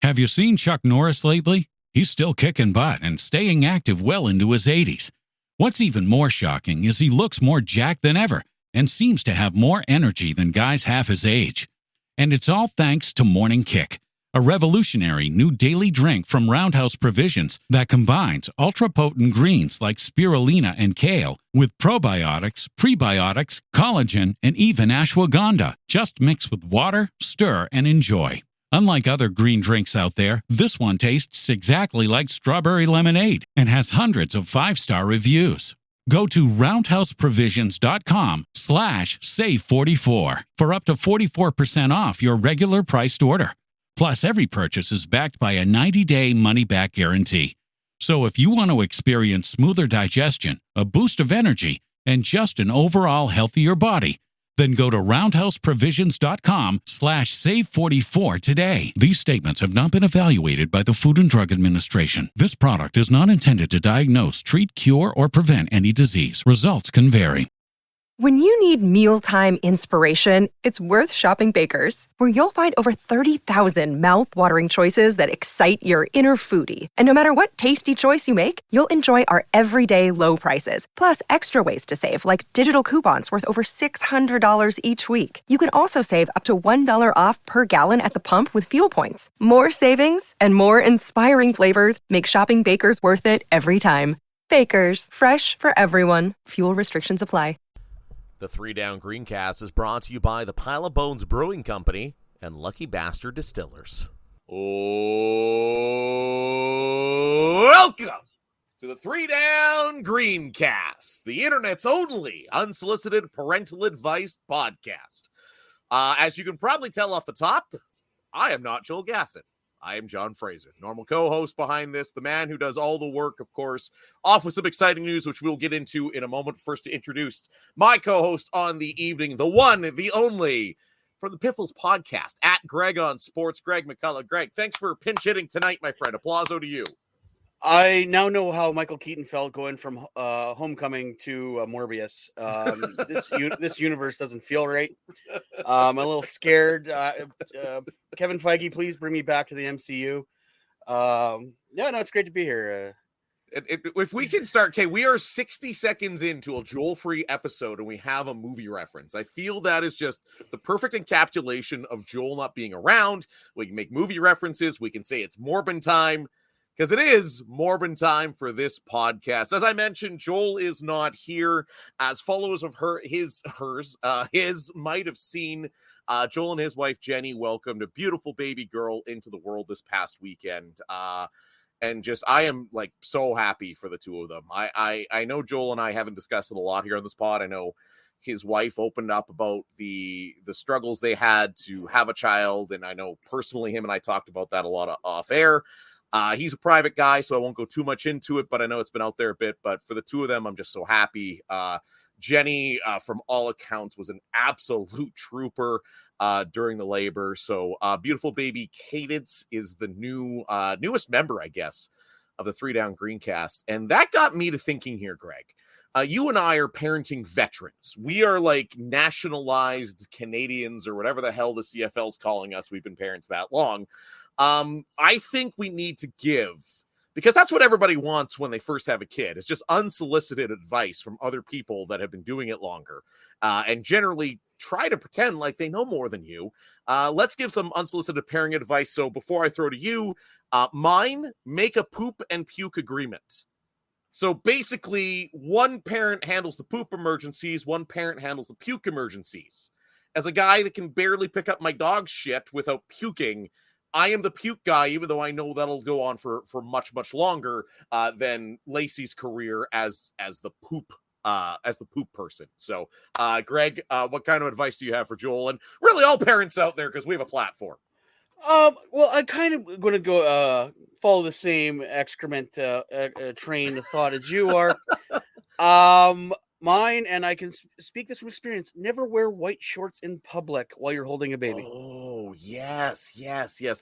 Have you seen Chuck Norris lately? He's still kicking butt and staying active well into his 80s. What's even more shocking is he looks more jacked than ever and seems to have more energy than guys half his age. And it's all thanks to Morning Kick, a revolutionary new daily drink from Roundhouse Provisions that combines ultra-potent greens like spirulina and kale with probiotics, prebiotics, collagen, and even ashwagandha. Just mix with water, stir, and enjoy. Unlike other green drinks out there, this one tastes exactly like strawberry lemonade and has hundreds of 5-star reviews. Go to roundhouseprovisions.com/save44 for up to 44% off your regular priced order. Plus, every purchase is backed by a 90-day money-back guarantee. So if you want to experience smoother digestion, a boost of energy, and just an overall healthier body, then go to roundhouseprovisions.com/save44 today. These statements have not been evaluated by the Food and Drug Administration. This product is not intended to diagnose, treat, cure, or prevent any disease. Results can vary. When you need mealtime inspiration, it's worth shopping Baker's, where you'll find over 30,000 mouth-watering choices that excite your inner foodie. And no matter what tasty choice you make, you'll enjoy our everyday low prices, plus extra ways to save, like digital coupons worth over $600 each week. You can also save up to $1 off per gallon at the pump with fuel points. More savings and more inspiring flavors make shopping Baker's worth it every time. Baker's, fresh for everyone. Fuel restrictions apply. The 3 Down Greencast is brought to you by the Pile of Bones Brewing Company and Lucky Bastard Distillers. Welcome to the 3 Down Greencast, the internet's only unsolicited parental advice podcast. As you can probably tell off the top, I am not Joel Gasson. I am John Fraser, the normal co-host behind this, the man who does all the work, of course, off with some exciting news, which we'll get into in a moment. First, to introduce my co-host on the evening, the one, the only, from the Piffles Podcast, at Greg on Sports, Greg McCullough. Greg, thanks for pinch hitting tonight, my friend. Applauso to you. I now know how Michael Keaton felt going from Homecoming to Morbius. This universe doesn't feel right. I'm a little scared. Kevin Feige, please bring me back to the MCU. It's great to be here. If we can start, okay, we are 60 seconds into a Joel-free episode and we have a movie reference. I feel that is just the perfect encapsulation of Joel not being around. We can make movie references. We can say it's Morbin time. Because it is Morbin time for this podcast. As I mentioned, Joel is not here. As followers of his might have seen, Joel and his wife Jenny welcomed a beautiful baby girl into the world this past weekend. And just, I am like so happy for the two of them. I know Joel and I haven't discussed it a lot here on this pod. I know his wife opened up about the struggles they had to have a child. And I know personally him and I talked about that a lot off air. He's a private guy, so I won't go too much into it, but I know it's been out there a bit. But for the two of them, I'm just so happy. Jenny, from all accounts, was an absolute trooper during the labor. So beautiful baby Cadence is the newest member, I guess, of the 3 Down Greencast. And that got me to thinking here, Greg. You and I are parenting veterans. We are like nationalized Canadians or whatever the hell the CFL's calling us. We've been parents that long. I think we need to give, because that's what everybody wants when they first have a kid. It's just unsolicited advice from other people that have been doing it longer, and generally try to pretend like they know more than you. Let's give some unsolicited parenting advice. So before I throw to you, mine, make a poop and puke agreement. So basically, one parent handles the poop emergencies, one parent handles the puke emergencies. As a guy that can barely pick up my dog's shit without puking, I am the puke guy, even though I know that'll go on for much, much longer than Lacey's career as the poop person. So, Greg, what kind of advice do you have for Joel and really all parents out there, because we have a platform? Well, I'm kind of going to go follow the same excrement train of thought as you are. Mine, and I can speak this from experience, never wear white shorts in public while you're holding a baby. Oh, yes.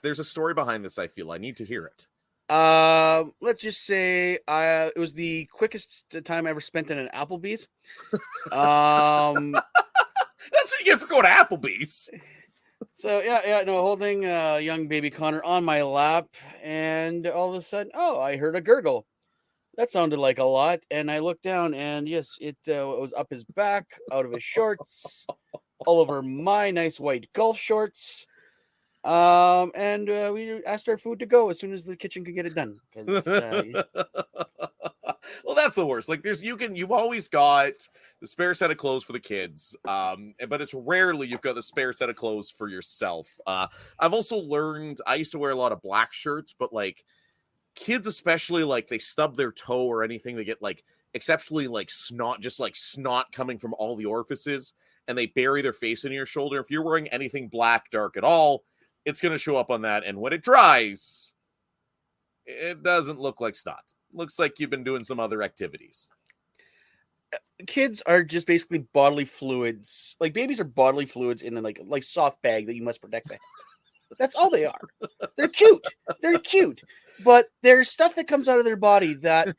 There's a story behind this, I feel. I need to hear it. Let's just say it was the quickest time I ever spent in an Applebee's. That's what you get for going to Applebee's. So holding young baby Connor on my lap, and all of a sudden, I heard a gurgle. That sounded like a lot, and I looked down, and yes, it was up his back, out of his shorts, all over my nice white golf shorts. And we asked our food to go as soon as the kitchen could get it done. Well, that's the worst. Like you've always got the spare set of clothes for the kids. But it's rarely you've got the spare set of clothes for yourself. I've also learned I used to wear a lot of black shirts, but like kids, especially like they stub their toe or anything, they get like exceptionally like snot coming from all the orifices, and they bury their face in your shoulder. If you're wearing anything black, dark at all, it's going to show up on that. And when it dries, it doesn't look like snot. Looks like you've been doing some other activities. Kids are just basically bodily fluids. Like babies are bodily fluids in a like soft bag that you must protect them. That's all they are. They're cute. They're cute. But there's stuff that comes out of their body that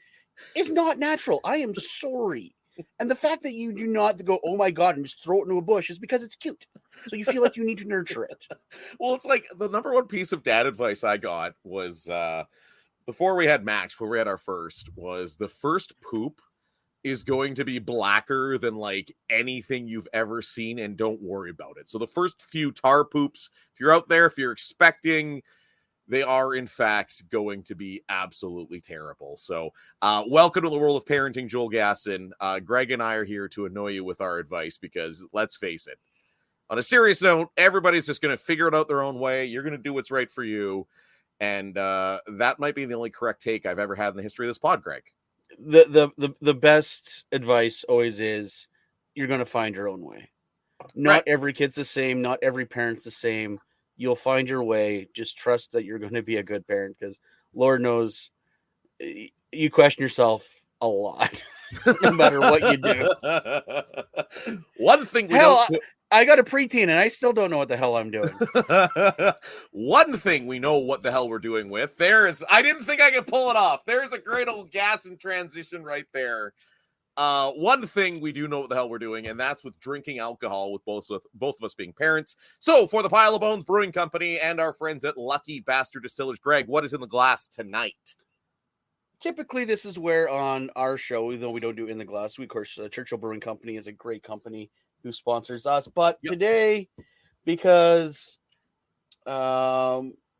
is not natural. I am sorry. And the fact that you do not go, oh my God, and just throw it into a bush is because it's cute. So you feel like you need to nurture it. Well, it's like the number one piece of dad advice I got was before we had Max, before we had our first, was the first poop is going to be blacker than like anything you've ever seen, and don't worry about it. So the first few tar poops, if you're out there, if you're expecting, they are in fact going to be absolutely terrible. So welcome to the world of parenting, Joel Gasson. Greg and I are here to annoy you with our advice because let's face it, on a serious note, everybody's just going to figure it out their own way. You're going to do what's right for you. And that might be the only correct take I've ever had in the history of this pod, Greg. The best advice always is you're going to find your own way. Not every kid's the same. Not every parent's the same. You'll find your way. Just trust that you're going to be a good parent, because Lord knows you question yourself a lot no matter what you do. One thing I got a preteen and I still don't know what the hell I'm doing. One thing we know what the hell we're doing with. I didn't think I could pull it off. There's a great old gas and transition right there. One thing we do know what the hell we're doing, and that's with drinking alcohol, with both of us being parents. So for the Pile of Bones Brewing Company and our friends at Lucky Bastard Distillers, Greg, what is in the glass tonight? Typically, this is where on our show, even though we don't do in the glass, we, of course, Churchill Brewing Company is a great company who sponsors us. But today, because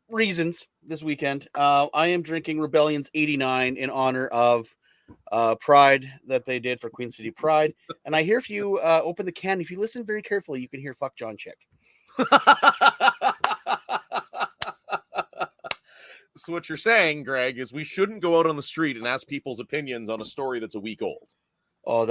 reasons this weekend, I am drinking Rebellion's 89 in honor of Pride that they did for Queen City Pride. And I hear if you open the can, if you listen very carefully, you can hear "fuck John Chick." So what you're saying, Greg, is we shouldn't go out on the street and ask people's opinions on a story that's a week old. Oh,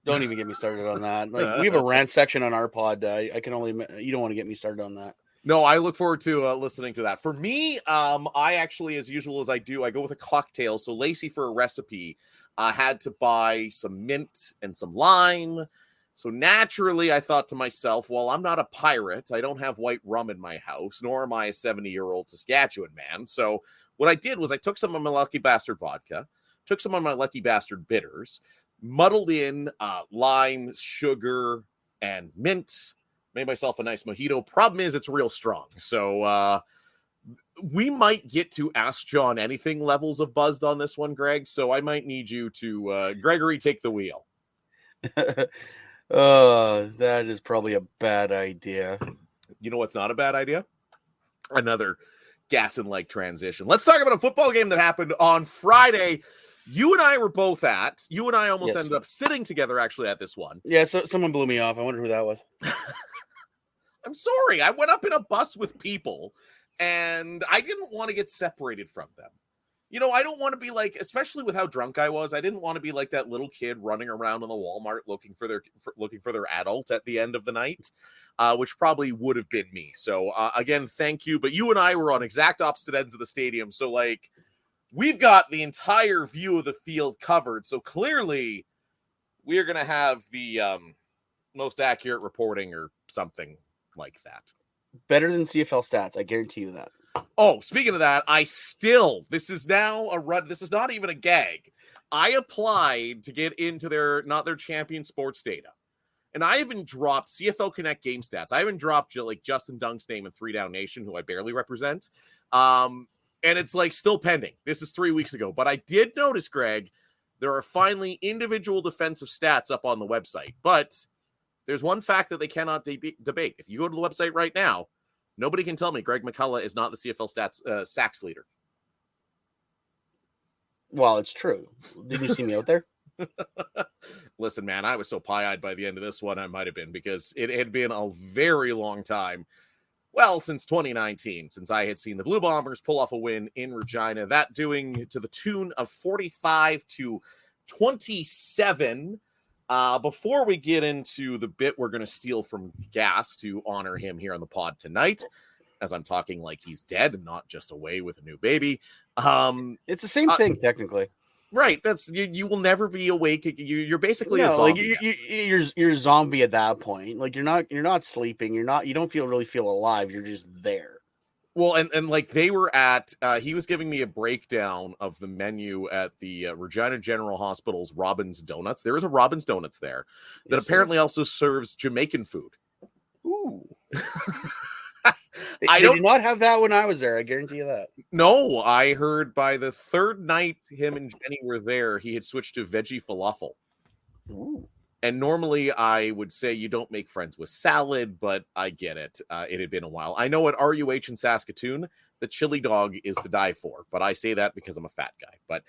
don't even get me started on that. Like, we have a rant section on our pod. You don't want to get me started on that. No, I look forward to listening to that. For me, I actually, as usual as I do, I go with a cocktail. So Lacey, for a recipe, had to buy some mint and some lime. So naturally, I thought to myself, well, I'm not a pirate. I don't have white rum in my house, nor am I a 70-year-old Saskatchewan man. So what I did was I took some of my Lucky Bastard vodka, took some of my Lucky Bastard bitters, muddled in lime, sugar, and mint, made myself a nice mojito. Problem is, it's real strong. So we might get to Ask John Anything levels of buzzed on this one, Greg. So I might need you to, Gregory, take the wheel. That is probably a bad idea. You know what's not a bad idea? Another Gasson-like transition. Let's talk about a football game that happened on Friday. You and I were both at. You and I almost ended up sitting together actually at this one. Yeah, so someone blew me off. I wonder who that was. I'm sorry. I went up in a bus with people, and I didn't want to get separated from them. You know, I don't want to be like, especially with how drunk I was, I didn't want to be like that little kid running around in the Walmart looking for their adult at the end of the night, which probably would have been me. So again, thank you. But you and I were on exact opposite ends of the stadium. So like, we've got the entire view of the field covered. So clearly we're going to have the most accurate reporting or something like that. Better than CFL stats. I guarantee you that. Oh, speaking of that, this is now a run. This is not even a gag. I applied to get into their champion sports data. And I haven't dropped CFL Connect game stats. I haven't dropped like Justin Dunk's name in 3 Down Nation, who I barely represent. And it's like still pending. This is 3 weeks ago. But I did notice, Greg, there are finally individual defensive stats up on the website. But there's one fact that they cannot debate. If you go to the website right now, nobody can tell me Greg McCullough is not the CFL stats sacks leader. Well, it's true. Did you see me out there? Listen, man, I was so pie-eyed by the end of this one, I might have been, because it had been a very long time, well, since 2019, since I had seen the Blue Bombers pull off a win in Regina, that doing to the tune of 45-27. Before we get into the bit we're going to steal from Gas to honor him here on the pod tonight, as I'm talking like he's dead and not just away with a new baby. It's the same thing, technically. Right, that's you will never be awake. You're basically a zombie. Like you're a zombie at that point. Like you're not sleeping. You don't really feel alive. You're just there. Well, and like they were at, he was giving me a breakdown of the menu at the Regina General Hospital's Robin's Donuts. There is a Robin's Donuts there that apparently also serves Jamaican food. Ooh. They did not have that when I was there. I guarantee you that. No, I heard by the third night him and Jenny were there, he had switched to veggie falafel. Ooh. And normally I would say you don't make friends with salad, but I get it. It had been a while. I know at RUH in Saskatoon, the chili dog is to die for, but I say that because I'm a fat guy. But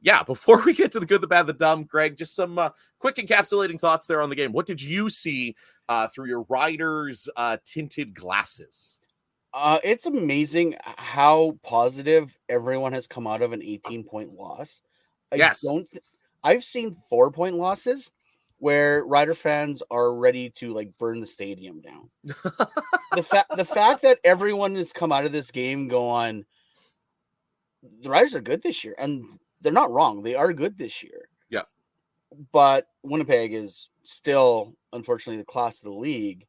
yeah, before we get to the good, the bad, the dumb, Greg, just some quick encapsulating thoughts there on the game. What did you see through your Riders tinted glasses? It's amazing how positive everyone has come out of an 18-point loss. Yes. I've seen 4-point losses where Rider fans are ready to like burn the stadium down. The fact that everyone has come out of this game going, the Riders are good this year, and they're not wrong. They are good this year. Yeah. But Winnipeg is still, unfortunately, the class of the league.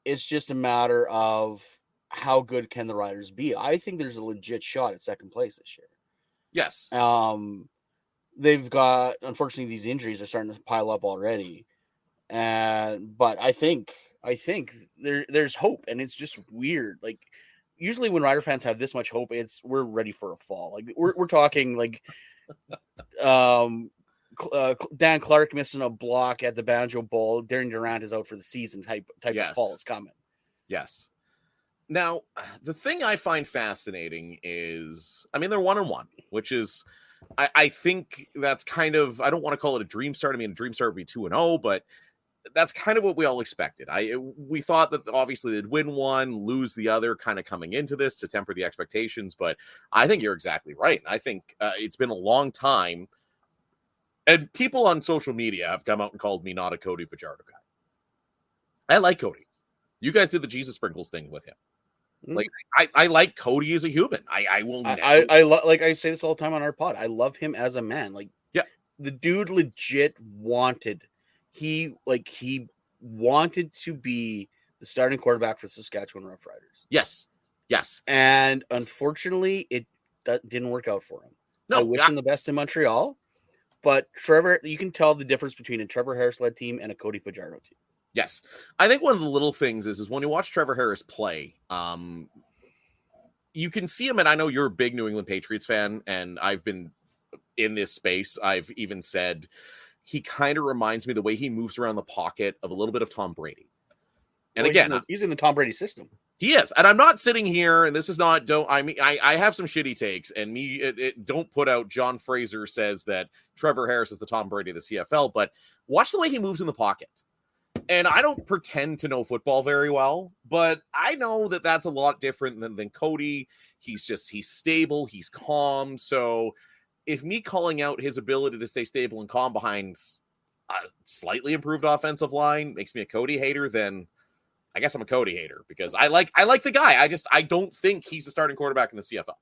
It's just a matter of how good can the Riders be. I think there's a legit shot at second place this year. Yes. They've got, unfortunately, these injuries are starting to pile up already. But I think there's hope, and it's just weird. Like usually when Rider fans have this much hope, we're ready for a fall. Like we're talking like Dan Clark missing a block at the Banjo Bowl. Darren Durant is out for the season. Type Yes. of fall is coming. Yes. Now, the thing I find fascinating is, I mean, they're 1-1, which is, I think that's kind of, I don't want to call it a dream start. I mean, a dream start would be 2-0, but that's kind of what we all expected. We thought that obviously they'd win one, lose the other, kind of coming into this to temper the expectations. But I think you're exactly right. I think it's been a long time. And people on social media have come out and called me not a Cody Fajardo guy. I like Cody. You guys did the Jesus sprinkles thing with him. Like I like Cody as a human. I will. Like I say this all the time on our pod. I love him as a man. Like, yeah, the dude legit wanted. He wanted to be the starting quarterback for the Saskatchewan Roughriders. Yes. And unfortunately, that didn't work out for him. No, I wish him the best in Montreal, but Trevor, you can tell the difference between a Trevor Harris-led team and a Cody Fajardo team. Yes. I think one of the little things is when you watch Trevor Harris play, you can see him, and I know you're a big New England Patriots fan, and I've been in this space. I've even said he kind of reminds me the way he moves around the pocket of a little bit of Tom Brady. And he's in the Tom Brady system. He is. And I'm not sitting here, and this is not, I have some shitty takes, and don't put out John Fraser says that Trevor Harris is the Tom Brady of the CFL, but watch the way he moves in the pocket. And I don't pretend to know football very well, but I know that that's a lot different than Cody. He's stable. He's calm. So if me calling out his ability to stay stable and calm behind a slightly improved offensive line makes me a Cody hater, then I guess I'm a Cody hater because I like the guy. I don't think he's a starting quarterback in the CFL.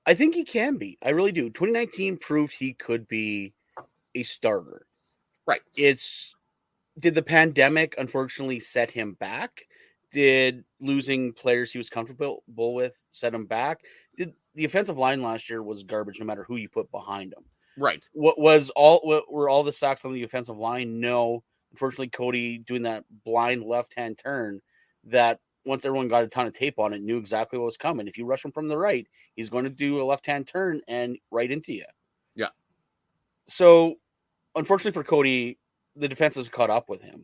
I think he can be. I really do. 2019 proved he could be a starter. Right. Did the pandemic unfortunately set him back? Did losing players he was comfortable with set him back? Did the offensive line last year was garbage no matter who you put behind him? Right. What were all the sacks on the offensive line? No. Unfortunately, Cody doing that blind left-hand turn that once everyone got a ton of tape on it, knew exactly what was coming. If you rush him from the right, he's going to do a left-hand turn and right into you. Yeah. So, unfortunately for Cody, the defense has caught up with him.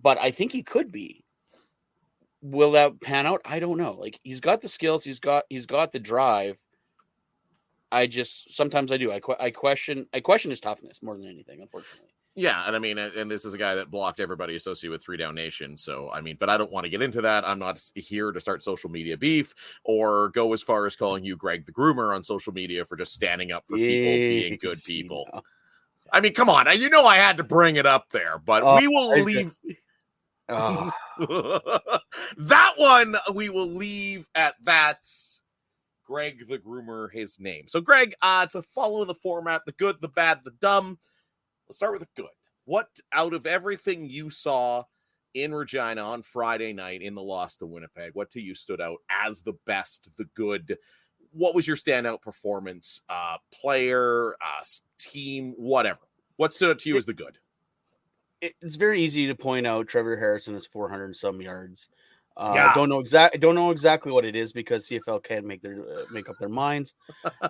But I think he could be. Will that pan out? I don't know. Like, he's got the skills, he's got the drive. Sometimes I do. I question his toughness more than anything, unfortunately. Yeah, and I mean, and this is a guy that blocked everybody associated with 3 Down Nation. So, I mean, but I don't want to get into that. I'm not here to start social media beef or go as far as calling you Greg the Groomer on social media for just standing up for people being good people. You know. I mean, come on. You know I had to bring it up there, but we will leave. That one, we will leave at that. Greg the Groomer, his name. So, Greg, to follow the format, the good, the bad, the dumb, let's start with the good. What, out of everything you saw in Regina on Friday night in the loss to Winnipeg, what to you stood out as the best, the good? What was your standout performance, player, team, whatever? What stood out to you as the good? It's very easy to point out Trevor Harrison is 400 and some yards. Don't know exactly what it is because CFL can't make up their minds.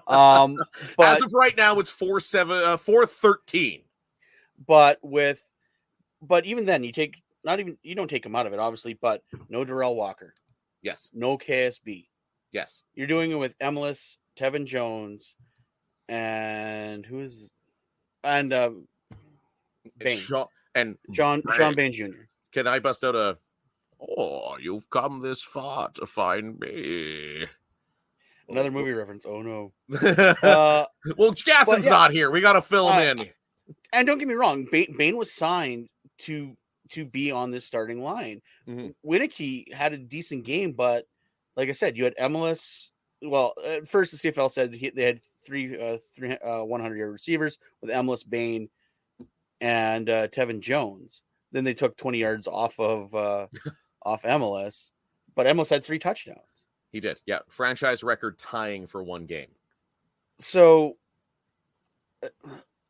But as of right now, it's 413. But even then, you don't take him out of it, obviously. But no Darrell Walker. Yes. No KSB. Yes. You're doing it with Emilus, Tevin Jones, and Bain. John Bain Jr. Can I bust out a? Oh, you've come this far to find me. Another movie reference. Oh no. Well, Gasson's not here. We got to fill him in. And don't get me wrong, Bain was signed to be on this starting line. Mm-hmm. Winicky had a decent game, but like I said, you had Emilus. Well, at first the CFL said they had three 100-yard receivers with Emilus, Bain, and Tevin Jones. Then they took 20 yards off of Emilus, but Emilus had 3 touchdowns. He did, yeah. Franchise record tying for 1 game. So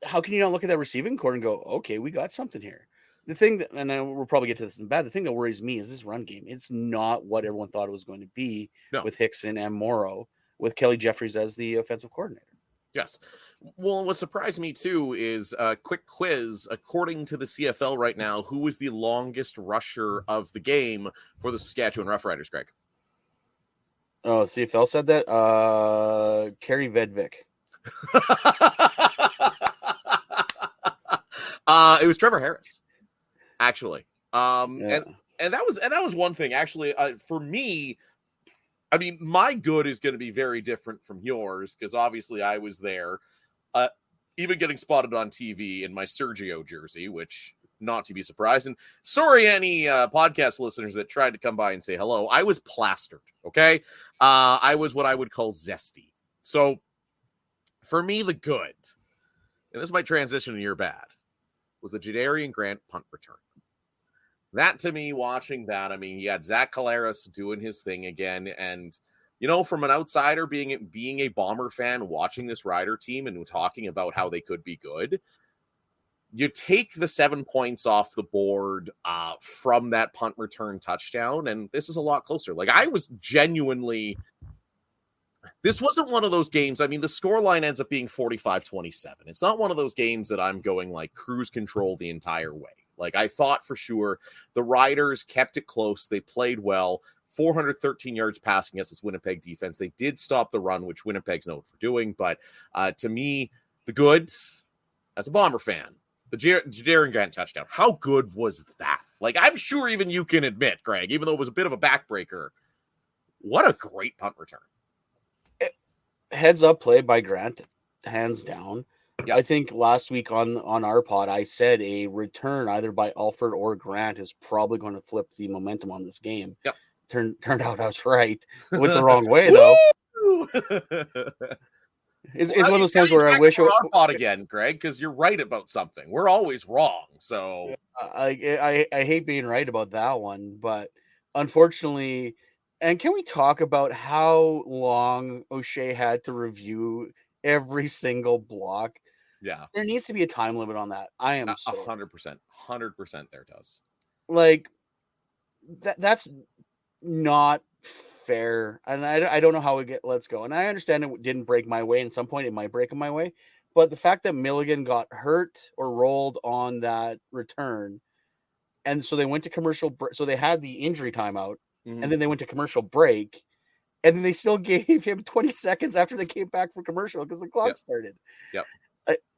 how can you not look at that receiving core and go, okay, we got something here? The thing that, and we'll probably get to this in bad, the thing that worries me is this run game. It's not what everyone thought it was going to be with Hickson and Morrow, with Kelly Jeffries as the offensive coordinator. Yes. Well, what surprised me too is a quick quiz. According to the CFL right now, who is the longest rusher of the game for the Saskatchewan Roughriders, Greg? Oh, CFL said that? Kerry Vedvik. It was Trevor Harris, actually. And that was one thing, actually, for me. I mean, my good is going to be very different from yours because obviously I was there, even getting spotted on TV in my Sergio jersey, which not to be surprised. And sorry, any podcast listeners that tried to come by and say hello. I was plastered. Okay. I was what I would call zesty. So for me, the good, and this might transition to your bad, was the Jadarian Grant punt return. That, to me, watching that, I mean, you had Zach Collaros doing his thing again. And, you know, from an outsider being a Bomber fan, watching this Rider team and talking about how they could be good, you take the 7 points off the board from that punt return touchdown, and this is a lot closer. Like, I was genuinely... This wasn't one of those games. I mean, the scoreline ends up being 45-27. It's not one of those games that I'm going, like, cruise control the entire way. Like, I thought for sure the Riders kept it close. They played well. 413 yards passing against this Winnipeg defense. They did stop the run, which Winnipeg's known for doing. But to me, the good, as a Bomber fan, the Jadarian Grant touchdown, how good was that? Like, I'm sure even you can admit, Greg, even though it was a bit of a backbreaker, what a great punt return. Heads up play by Grant, hands down. Yeah. I think last week on our pod, I said a return either by Alford or Grant is probably going to flip the momentum on this game. Yep. Turned out I was right. Went the wrong way, though. It's one of those times where I wish... our pod again, Greg, because you're right about something. We're always wrong, so... I hate being right about that one, but unfortunately... And can we talk about how long O'Shea had to review every single block Yeah. There needs to be a time limit on that. I am 100%. 100% there does. Like that's not fair. And I don't know how it lets go. And I understand it didn't break my way. At some point it might break in my way. But the fact that Milligan got hurt or rolled on that return, and so they went to commercial so they had the injury timeout, and then they went to commercial break, and then they still gave him 20 seconds after they came back for commercial because the clock started. Yep.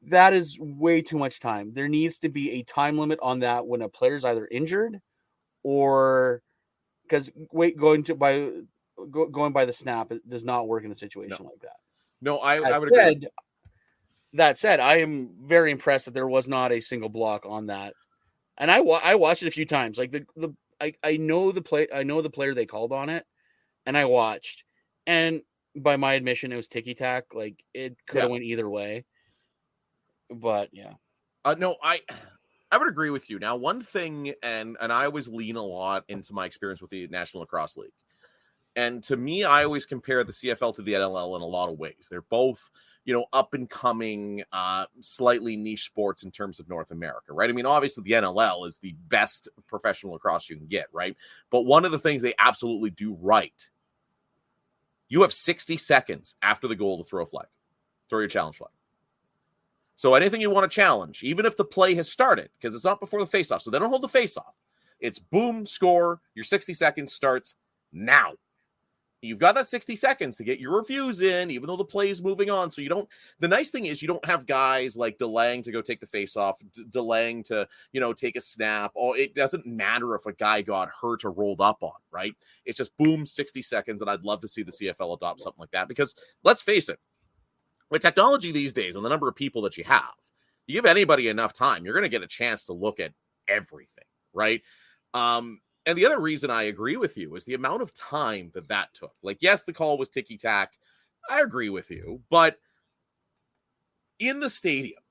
That is way too much time. There needs to be a time limit on that when a player's either injured or because going by the snap, it does not work in a situation like that. No, I would agree. That said, I am very impressed that there was not a single block on that, and I watched it a few times. Like I know the player they called on it, and I watched, and by my admission, it was ticky tack. Like it could have went either way, but yeah. No, I would agree with you. Now, one thing, and I always lean a lot into my experience with the National Lacrosse League, and to me, I always compare the CFL to the NLL in a lot of ways. They're both, up and coming, slightly niche sports in terms of North America, right? I mean, obviously the NLL is the best professional lacrosse you can get, right? But one of the things they absolutely do right, you have 60 seconds after the goal to throw your challenge flag. So anything you want to challenge, even if the play has started, because it's not before the faceoff, so they don't hold the faceoff. It's boom, score, your 60 seconds starts now. You've got that 60 seconds to get your reviews in, even though the play is moving on. So the nice thing is you don't have guys like delaying to go take the faceoff, delaying to, take a snap. Oh, it doesn't matter if a guy got hurt or rolled up on, right? It's just boom, 60 seconds. And I'd love to see the CFL adopt something like that because let's face it, with technology these days and the number of people that you have, you give anybody enough time, you're going to get a chance to look at everything, right? And the other reason I agree with you is the amount of time that took. Like, yes, the call was ticky-tack. I agree with you. But in the stadium,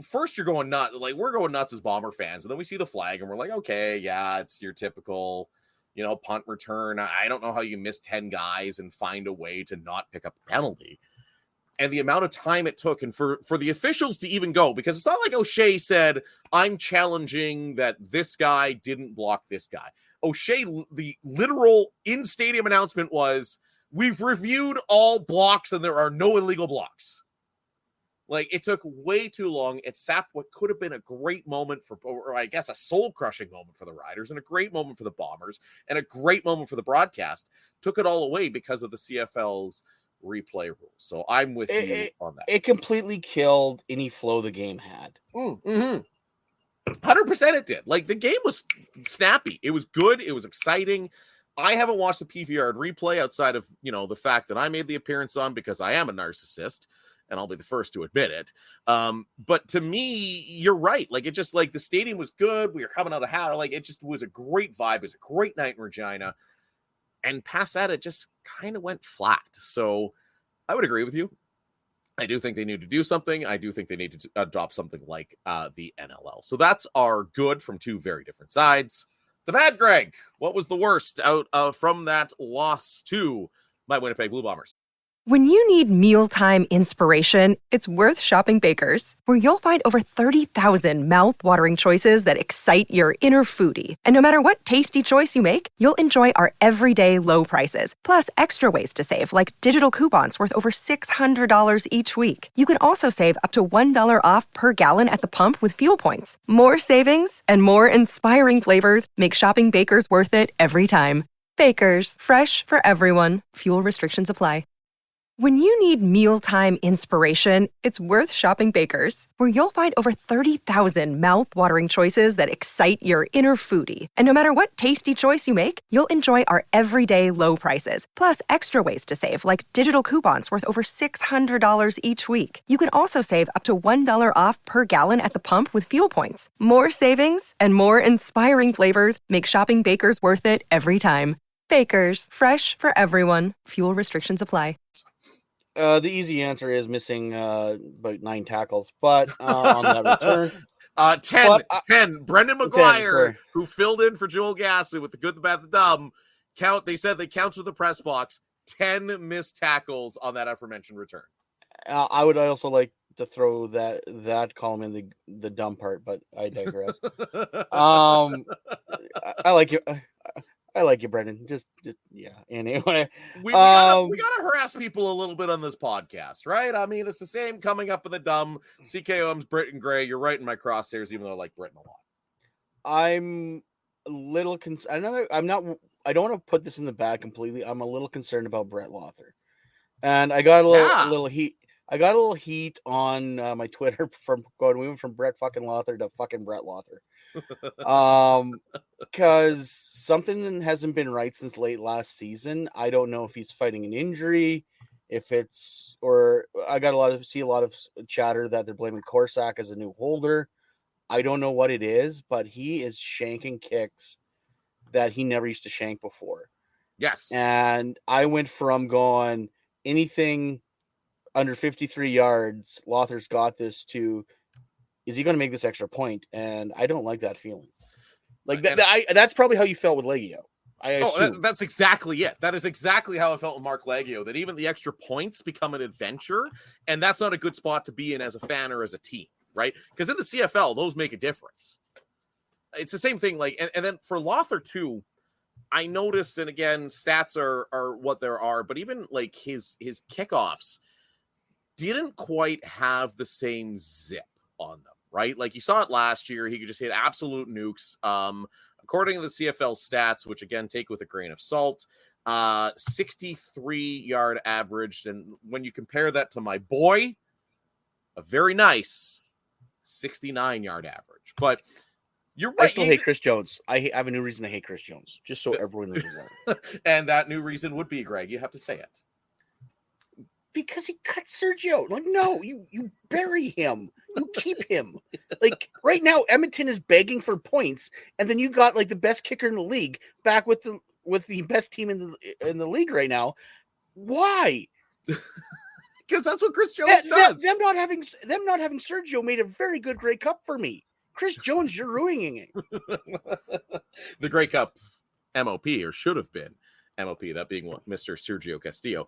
first you're going nuts. Like, we're going nuts as Bomber fans. And then we see the flag and we're like, okay, yeah, it's your typical, punt return. I don't know how you miss 10 guys and find a way to not pick up a penalty. And the amount of time it took and for the officials to even go, because it's not like O'Shea said, I'm challenging that this guy didn't block this guy. O'Shea, the literal in-stadium announcement was, we've reviewed all blocks and there are no illegal blocks. Like, it took way too long. It sapped what could have been a great moment or I guess a soul-crushing moment for the Riders and a great moment for the Bombers and a great moment for the broadcast. Took it all away because of the CFL's replay rules. So I'm with you on that. It completely killed any flow the game had. 100% it did. Like, the game was snappy. It was good. It was exciting. I haven't watched the PVR replay outside of, the fact that I made the appearance on because I am a narcissist and I'll be the first to admit it. But to me, you're right. Like, it just, like, the stadium was good. We were coming out of house. Like, it just was a great vibe. It was a great night in Regina. And past that, it just kind of went flat. So I would agree with you. I do think they need to do something. I do think they need to adopt something like the NLL. So that's our good from two very different sides. The bad, Greg, what was the worst out from that loss to my Winnipeg Blue Bombers? When you need mealtime inspiration, it's worth shopping Baker's, where you'll find over 30,000 mouth-watering choices that excite your inner foodie. And no matter what tasty choice you make, you'll enjoy our everyday low prices, plus extra ways to save, like digital coupons worth over $600 each week. You can also save up to $1 off per gallon at the pump with fuel points. More savings and more inspiring flavors make shopping Baker's worth it every time. Baker's, fresh for everyone. Fuel restrictions apply. When you need mealtime inspiration, it's worth shopping Baker's, where you'll find over 30,000 mouth-watering choices that excite your inner foodie. And no matter what tasty choice you make, you'll enjoy our everyday low prices, plus extra ways to save, like digital coupons worth over $600 each week. You can also save up to $1 off per gallon at the pump with fuel points. More savings and more inspiring flavors make shopping Baker's worth it every time. Baker's, fresh for everyone. Fuel restrictions apply. The easy answer is missing about 9 tackles, but on that return, 10. Brendan McGuire, who filled in for Joel Gasson with the good, the bad, the dumb, they said they counted the press box, 10 missed tackles on that aforementioned return. I would also like to throw that column in the dumb part, but I digress. I like you. I like you, Brendan. Just yeah. Anyway, we gotta harass people a little bit on this podcast, right? I mean, it's the same coming up with the dumb. CKOM's Britton Gray. You're right in my crosshairs, even though I like Britton a lot. I'm a little concerned. I'm not. I don't want to put this in the bag completely. I'm a little concerned about Brett Lawther, and I got a little heat. I got a little heat on my Twitter from going. We went from Brett fucking Lawther to fucking Brett Lawther, because something hasn't been right since late last season. I don't know if he's fighting an injury, if it's or I got a lot of chatter that they're blaming Corsack as a new holder. I don't know what it is, but he is shanking kicks that he never used to shank before. Yes. And I went from going anything under 53 yards, Lawther's got this, to is he going to make this extra point? And I don't like that feeling. Like that's probably how you felt with Leggio. That's exactly it. That is exactly how I felt with Mark Leggio, that even the extra points become an adventure, and that's not a good spot to be in as a fan or as a team, right? Because in the CFL, those make a difference. It's the same thing. Like, and then for Lawther too, I noticed, and again, stats are what there are, but even like his kickoffs didn't quite have the same zip on them, right? Like you saw it last year, he could just hit absolute nukes. According to the CFL stats, which again, take with a grain of salt, 63-yard averaged. And when you compare that to my boy, a very nice 69-yard average. But you're right. I still hate Chris Jones. I have a new reason to hate Chris Jones, just so everyone knows that. And that new reason would be, Greg, you have to say it. Because he cut Sergio. Like, no, you bury him. You keep him. Like, right now, Edmonton is begging for points, and then you got like the best kicker in the league back with the best team in the league right now. Why? Because that's what Chris Jones does. Them not having Sergio made a very good Grey Cup for me. Chris Jones, you're ruining it. The Grey Cup MOP, or should have been MOP, that being Mr. Sergio Castillo.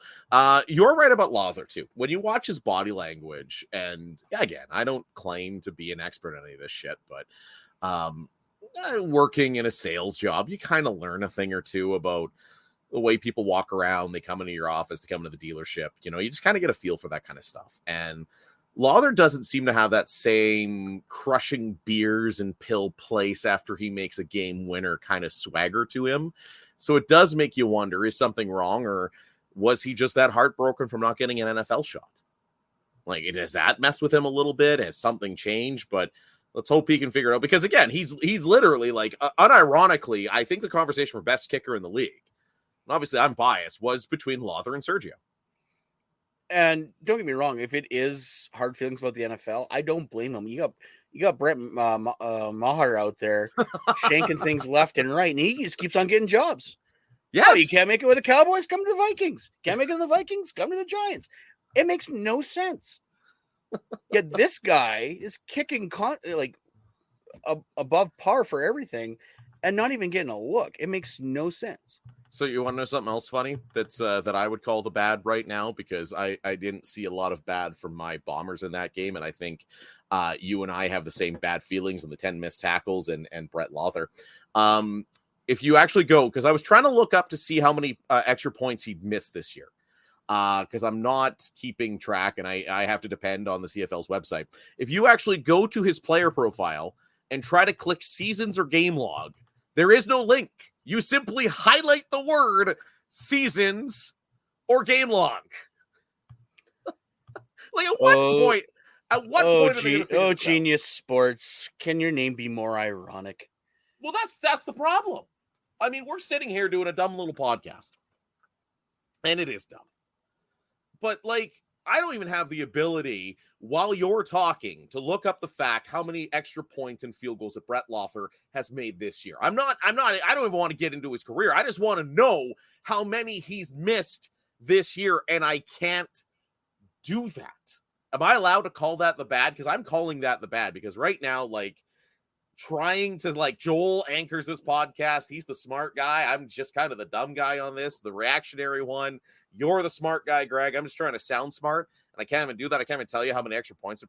You're right about Lawther too. When you watch his body language, and again, I don't claim to be an expert on any of this shit, but working in a sales job, you kind of learn a thing or two about the way people walk around. They come into your office, they come into the dealership. You know, you just kind of get a feel for that kind of stuff. And Lawther doesn't seem to have that same crushing beers and pill place after he makes a game winner kind of swagger to him. So it does make you wonder, is something wrong, or was he just that heartbroken from not getting an NFL shot? Like, has that messed with him a little bit? Has something changed? But let's hope he can figure it out, because again, he's literally like, unironically, I think the conversation for best kicker in the league, and obviously I'm biased, was between Lawther and Sergio. And don't get me wrong, if it is hard feelings about the NFL, I don't blame him. You got Brett Maher out there shanking things left and right, and he just keeps on getting jobs. Yes. Oh, you can't make it with the Cowboys? Come to the Vikings. Can't make it with the Vikings? Come to the Giants. It makes no sense. Yet this guy is kicking above par for everything and not even getting a look. It makes no sense. So you want to know something else funny that's that I would call the bad right now, because I didn't see a lot of bad from my Bombers in that game, and I think you and I have the same bad feelings on the 10 missed tackles and Brett Lawther. If you actually go, because I was trying to look up to see how many extra points he'd missed this year, because I'm not keeping track, and I have to depend on the CFL's website. If you actually go to his player profile and try to click seasons or game log, there is no link. You simply highlight the word seasons or game log. Like at what point? At what point are they going to figure this out? Genius Sports. Can your name be more ironic? Well, that's the problem. I mean, we're sitting here doing a dumb little podcast, and it is dumb. But like, I don't even have the ability while you're talking to look up the fact how many extra points and field goals that Brett Lawther has made this year. I don't even want to get into his career. I just want to know how many he's missed this year, and I can't do that. Am I allowed to call that the bad? Because I'm calling that the bad, because right now, like, trying to like Joel anchors this podcast. He's the smart guy. I'm just kind of the dumb guy on this, the reactionary one. You're the smart guy, Greg. I'm just trying to sound smart, and I can't even do that. I can't even tell you how many extra points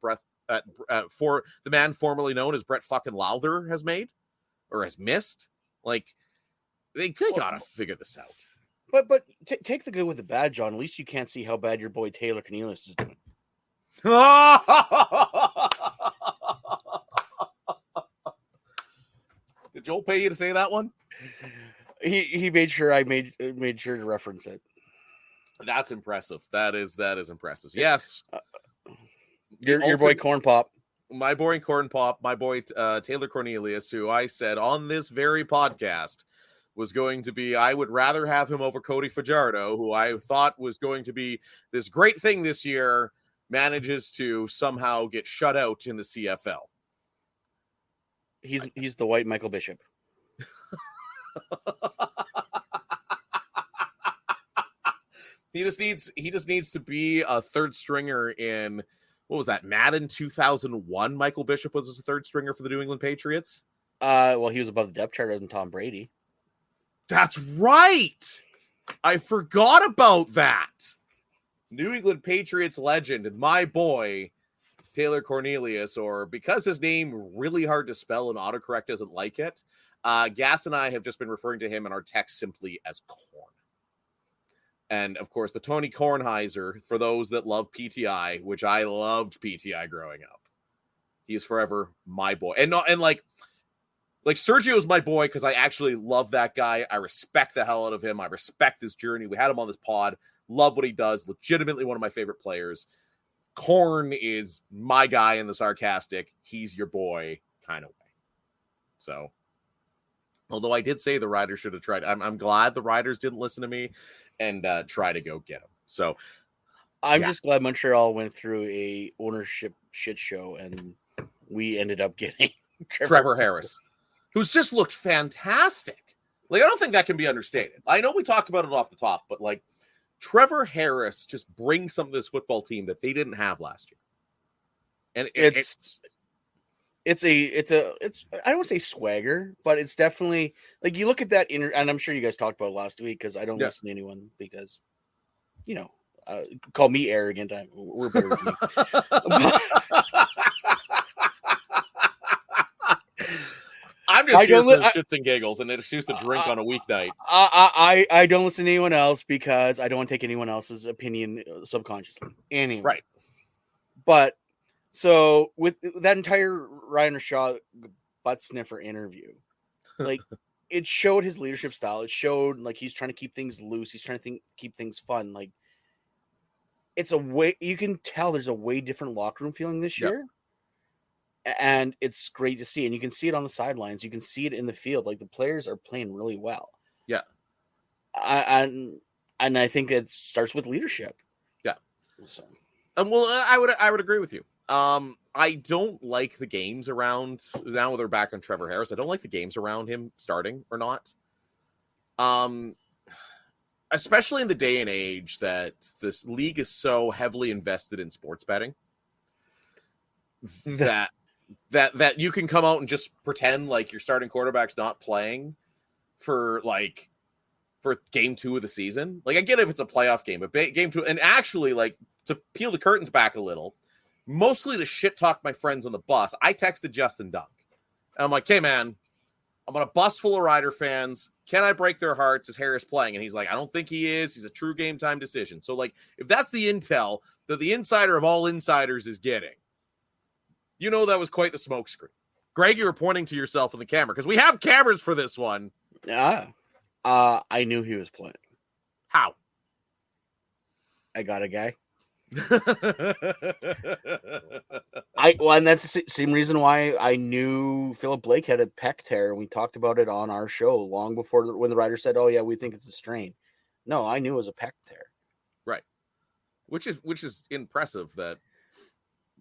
for the man formerly known as Brett fucking Lowther has made or has missed. Like they gotta figure this out. But take the good with the bad, John. At least you can't see how bad your boy Taylor Cornelius is doing. Did Joel pay you to say that one? He made sure I made sure to reference it. That's impressive. That is impressive. Yes. Your boy Corn Pop. My boy Corn Pop, my boy Taylor Cornelius, who I said on this very podcast was going to be, I would rather have him over Cody Fajardo, who I thought was going to be this great thing this year, manages to somehow get shut out in the CFL. He's the white Michael Bishop. He just needs to be a third stringer in, what was that, Madden 2001? Michael Bishop was a third stringer for the New England Patriots. Well, he was above the depth chart than Tom Brady. That's right. I forgot about that. New England Patriots legend and my boy Taylor Cornelius, or because his name really hard to spell and autocorrect doesn't like it, Gas and I have just been referring to him in our text simply as Corn. And of course, the Tony Kornheiser, for those that love PTI, which I loved PTI growing up. He is forever my boy. And like Sergio's my boy because I actually love that guy. I respect the hell out of him. I respect his journey. We had him on this pod. Love what he does. Legitimately one of my favorite players. Korn is my guy in the sarcastic, he's your boy kind of way. So, although I did say the Riders should have tried. I'm glad the Riders didn't listen to me and try to go get him. So, I'm just glad Montreal went through a ownership shit show and we ended up getting Trevor Harris, who's just looked fantastic. Like, I don't think that can be understated. I know we talked about it off the top, but like Trevor Harris just brings something to this football team that they didn't have last year. And it's I don't want to say swagger, but it's definitely like you look at that and I'm sure you guys talked about it last week because I don't listen to anyone because, you know, call me arrogant. We're better than me. I'm just here for shits and giggles and it's just a drink on a weeknight. I don't listen to anyone else because I don't want to take anyone else's opinion subconsciously. Anyway. Right. But so with that entire Ryan Shaw butt sniffer interview, like it showed his leadership style. It showed like he's trying to keep things loose. He's trying to keep things fun. Like it's a way you can tell there's a way different locker room feeling this year. And it's great to see. And you can see it on the sidelines. You can see it in the field. Like the players are playing really well. Yeah. And I think it starts with leadership. Yeah. So. Well, I would agree with you. I don't like the games around now that they're back on Trevor Harris. I don't like the games around him starting or not. Especially in the day and age that this league is so heavily invested in sports betting that you can come out and just pretend like your starting quarterback's not playing for game 2 of the season. Like I get if it's a playoff game, but game 2, and actually like to peel the curtains back a little, mostly to shit talk my friends on the bus, I texted Justin Dunk. And I'm like, hey man, I'm on a bus full of Rider fans. Can I break their hearts? Is Harris playing? And he's like, I don't think he is. He's a true game time decision. So like, if that's the intel that the insider of all insiders is getting, you know, that was quite the smokescreen. Greg, you were pointing to yourself in the camera because we have cameras for this one. Yeah. I knew he was playing. How? I got a guy. And that's the same reason why I knew Philip Blake had a pec tear, and we talked about it on our show long before when the writer said, "Oh yeah, we think it's a strain." No, I knew it was a pec tear. Right. Which is impressive that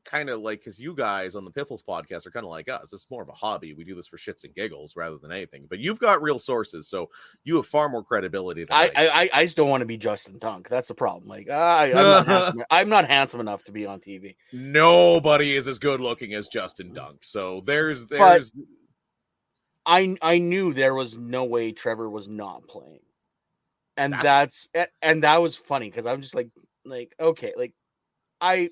kind of like because you guys on the Piffles podcast are kind of like us. It's more of a hobby. We do this for shits and giggles rather than anything. But you've got real sources, so you have far more credibility than I just don't want to be Justin Dunk. That's the problem. Like I'm not handsome enough to be on TV. Nobody is as good looking as Justin Dunk. So there's I knew there was no way Trevor was not playing, and that was funny because I'm just like okay, like I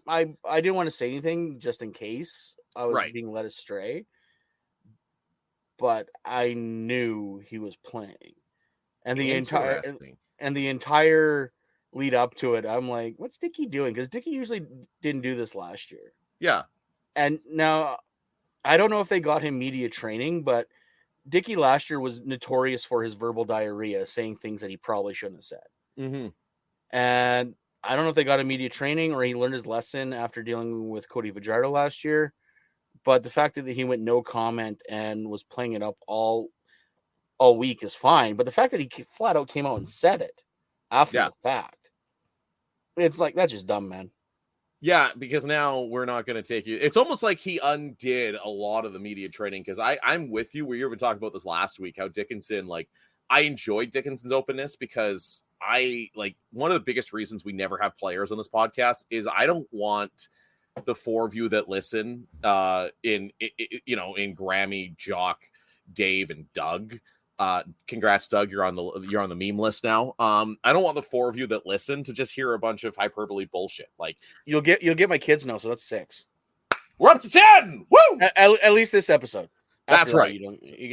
didn't want to say anything just in case I was being led astray, but I knew he was playing, and the entire lead up to it, I'm like, what's Dickey doing? Because Dickey usually didn't do this last year. Yeah, and now I don't know if they got him media training, but Dickey last year was notorious for his verbal diarrhea, saying things that he probably shouldn't have said. Mm-hmm. And I don't know if they got immediate training or he learned his lesson after dealing with Cody Fajardo last year. But the fact that he went no comment and was playing it up all week is fine. But the fact that he flat out came out and said it after the fact, it's like, that's just dumb, man. Yeah, because now we're not going to take you. It's almost like he undid a lot of the media training, because I'm with you. We were talking about this last week, how Dickinson, like, I enjoyed Dickinson's openness because one of the biggest reasons we never have players on this podcast is I don't want the four of you that listen in Grammy, Jock, Dave, and Doug. Congrats, Doug. You're on the meme list now. I don't want the four of you that listen to just hear a bunch of hyperbole bullshit. Like, you'll get my kids now, so that's 6. We're up to 10. Woo! At least this episode. That's right.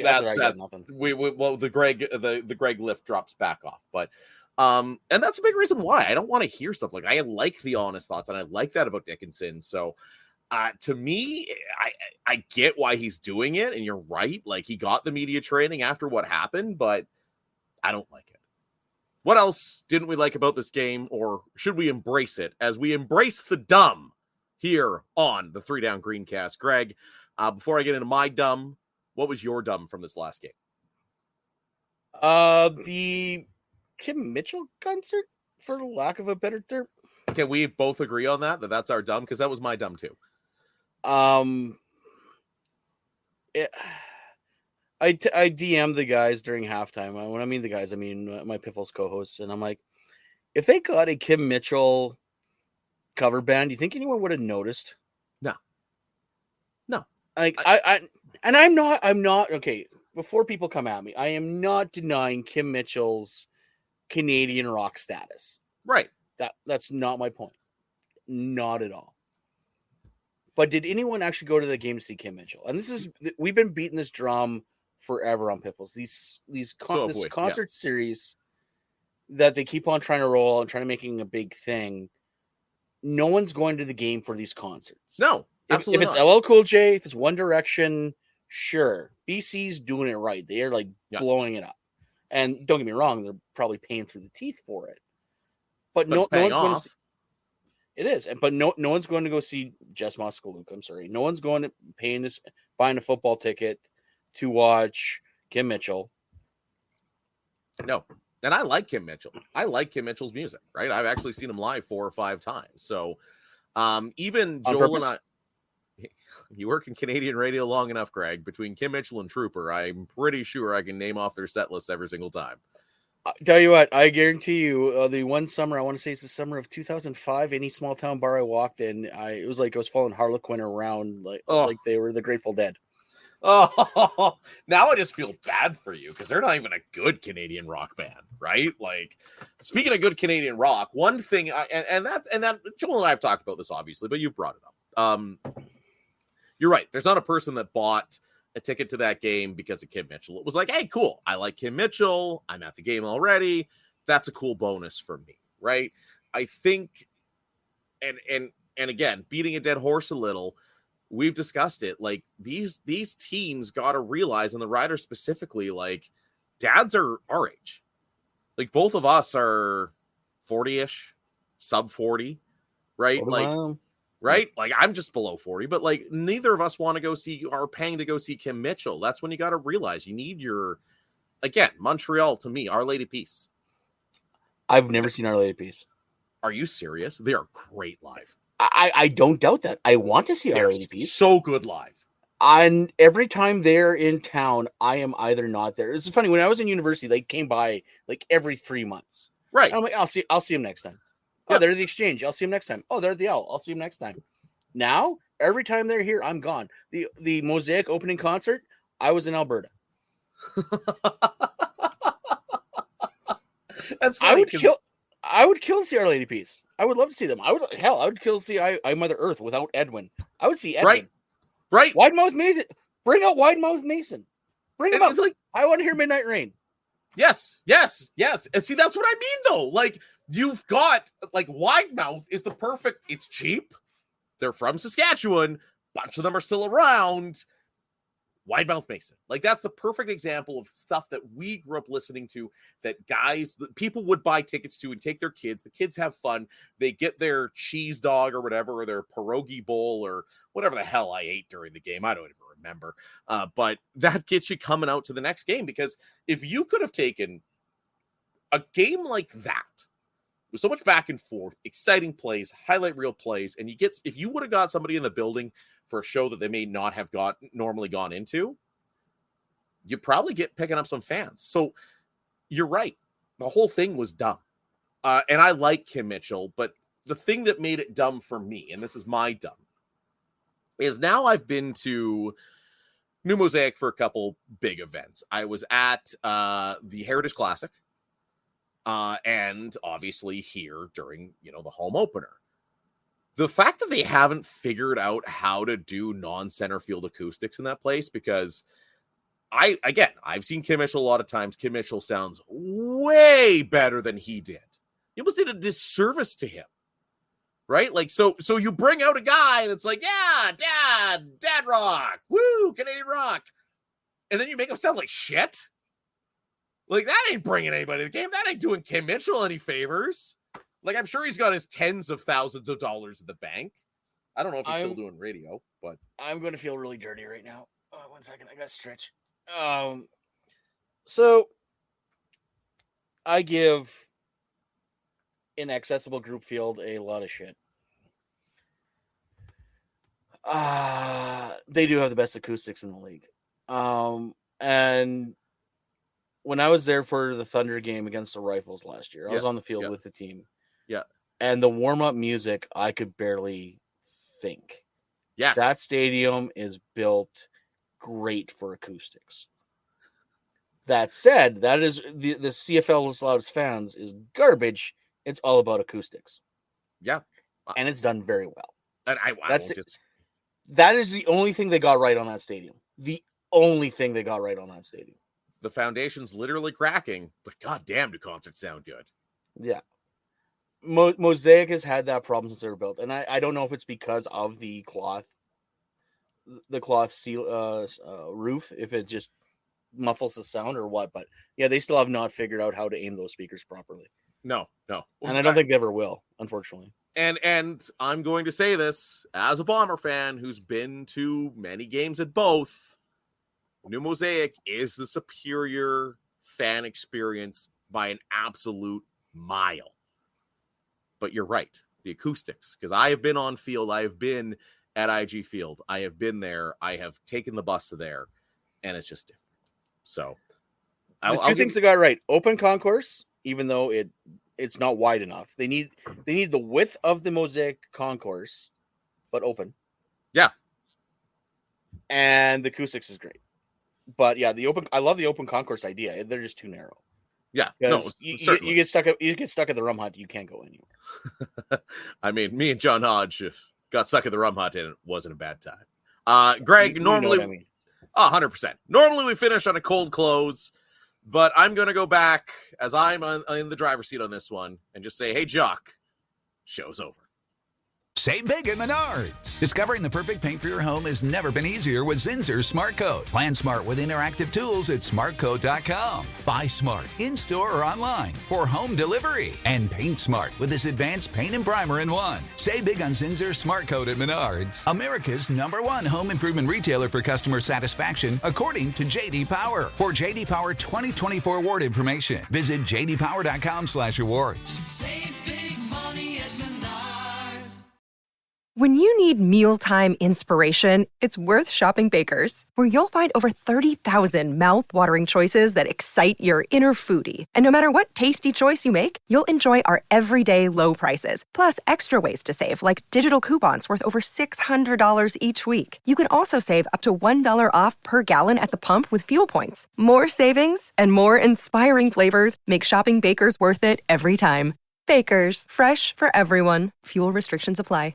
That's nothing. The Greg lift drops back off, but and that's a big reason why I don't want to hear stuff like, I like the honest thoughts, and I like that about Dickinson. So to me, I get why he's doing it, and you're right. Like, he got the media training after what happened, but I don't like it. What else didn't we like about this game, or should we embrace it as we embrace the dumb here on the 3 Down Greencast? Greg, before I get into my dumb, what was your dumb from this last game? The Kim Mitchell concert, for lack of a better term. Can we both agree on that's our dumb? Because that was my dumb too. I DM'd the guys during halftime. When I mean the guys, I mean my Piffles co-hosts, and I'm like, if they got a Kim Mitchell cover band, do you think anyone would have noticed? No. Like I'm not okay. Before people come at me, I am not denying Kim Mitchell's Canadian rock status. Right. That's not my point. Not at all. But did anyone actually go to the game to see Kim Mitchell? And we've been beating this drum forever on Piffles. This concert series that they keep on trying to roll and trying to making a big thing. No one's going to the game for these concerts. No, absolutely. If it's LL Cool J, if it's One Direction, sure. BC's doing it right. They're like blowing it up. And don't get me wrong, they're probably paying through the teeth for it. But no one's going to. It is, but no one's going to go see Jess Moskaluk. I'm sorry, no one's going to buying a football ticket to watch Kim Mitchell. No, and I like Kim Mitchell. I like Kim Mitchell's music. Right, I've actually seen him live 4 or 5 times. So, even Joel and I. You work in Canadian radio long enough, Greg. Between Kim Mitchell and Trooper, I'm pretty sure I can name off their set lists every single time. I'll tell you what, I guarantee you, the one summer, I want to say it's the summer of 2005, any small town bar I walked in, it was like I was following Harlequin around like they were the Grateful Dead. Oh, now I just feel bad for you because they're not even a good Canadian rock band, right? Like, speaking of good Canadian rock, one thing, and that Joel and I have talked about this obviously, but you've brought it up. You're right. There's not a person that bought a ticket to that game because of Kim Mitchell. It was like, hey, cool. I like Kim Mitchell. I'm at the game already. That's a cool bonus for me, right? I think, and again, beating a dead horse a little, we've discussed it. Like, these teams got to realize, and the riders specifically, like, dads are our age. Like, both of us are 40-ish, sub 40, right? Right? Like, I'm just below 40, but like, neither of us want to go see, are paying to go see Kim Mitchell. That's when you got to realize you need again, Montreal, to me, Our Lady Peace. I've never seen Our Lady Peace. Are you serious? They are great live. I don't doubt that. I want to see Our Lady Peace. So good live. And every time they're in town, I am either not there. It's funny, when I was in university, they came by like every 3 months. Right. And I'm like, I'll see them next time. Oh, they're at the Exchange. I'll see them next time. Oh, they're at the L. I'll see them next time. Now, every time they're here, I'm gone. The Mosaic opening concert, I was in Alberta. That's funny. I would kill to see Our Lady Peace. I would love to see them. I would kill to see I Mother Earth without Edwin. I would see Edwin. Right. Widemouth Mason. Bring out Widemouth Mason. Bring him up. Like, I want to hear Midnight Rain. Yes. And see, that's what I mean, though. Like, you've got, like, Widemouth is the perfect, it's cheap. They're from Saskatchewan. Bunch of them are still around. Widemouth Mason. Like, that's the perfect example of stuff that we grew up listening to, that people would buy tickets to and take their kids. The kids have fun. They get their cheese dog or whatever, or their pierogi bowl or whatever the hell I ate during the game. I don't even remember. But that gets you coming out to the next game, because if you could have taken a game like that, with so much back and forth, exciting plays, highlight reel plays, and if you would have got somebody in the building for a show that they may not have normally gone into, you probably get picking up some fans. So you're right. The whole thing was dumb. And I like Kim Mitchell, but the thing that made it dumb for me, and this is my dumb, is now I've been to New Mosaic for a couple big events. I was at the Heritage Classic, and obviously here during, the home opener. The fact that they haven't figured out how to do non-center field acoustics in that place, because I've seen Kim Mitchell a lot of times. Kim Mitchell sounds way better than he did. You almost did a disservice to him, right? Like, so you bring out a guy that's like, yeah, dad rock, woo, Canadian rock. And then you make him sound like shit. Like, that ain't bringing anybody to the game. That ain't doing Kim Mitchell any favors. Like, I'm sure he's got his tens of thousands of dollars in the bank. I don't know if he's still doing radio, but I'm going to feel really dirty right now. 1 second. I got to stretch. So I give Inaccessible Group Field a lot of shit. They do have the best acoustics in the league. And when I was there for the Thunder game against the Rifles last year, I was on the field with the team. Yeah. And the warm-up music, I could barely think. Yes. That stadium is built great for acoustics. That said, that is the CFL's loudest fans is garbage. It's all about acoustics. Yeah. And it's done very well. And that is the only thing they got right on that stadium. The only thing they got right on that stadium. The foundation's literally cracking, but goddamn, do concerts sound good. Yeah. Mosaic has had that problem since they were built, and I don't know if it's because of the cloth seal roof, if it just muffles the sound or what, but yeah, they still have not figured out how to aim those speakers properly. No. And I don't think they ever will, unfortunately. And I'm going to say this as a Bomber fan who's been to many games at both. New Mosaic is the superior fan experience by an absolute mile. But you're right, the acoustics, because I have been on field, I have been at IG Field, I have been there, I have taken the bus to there, and it's just different. So, two things they got right: open concourse, even though it's not wide enough. They need the width of the Mosaic concourse, but open. Yeah, and the acoustics is great. But yeah, I love the open concourse idea. They're just too narrow. Yeah, no, you get stuck at the Rum Hut. You can't go anywhere. I mean, me and John Hodge got stuck at the Rum Hut, and it wasn't a bad time. Greg, normally, 100%. Normally we finish on a cold close, but I'm going to go back as I'm in the driver's seat on this one and just say, hey, Jock, show's over. Save big at Menards. Discovering the perfect paint for your home has never been easier with Zinsser's Smart Coat. Plan smart with interactive tools at smartcoat.com. Buy smart in-store or online for home delivery. And paint smart with this advanced paint and primer in one. Save big on Zinsser's Smart Coat at Menards. America's #1 home improvement retailer for customer satisfaction, according to J.D. Power. For J.D. Power 2024 award information, visit jdpower.com/awards. Save big money at Menards. When you need mealtime inspiration, it's worth shopping Baker's, where you'll find over 30,000 mouth-watering choices that excite your inner foodie. And no matter what tasty choice you make, you'll enjoy our everyday low prices, plus extra ways to save, like digital coupons worth over $600 each week. You can also save up to $1 off per gallon at the pump with fuel points. More savings and more inspiring flavors make shopping Baker's worth it every time. Baker's, fresh for everyone. Fuel restrictions apply.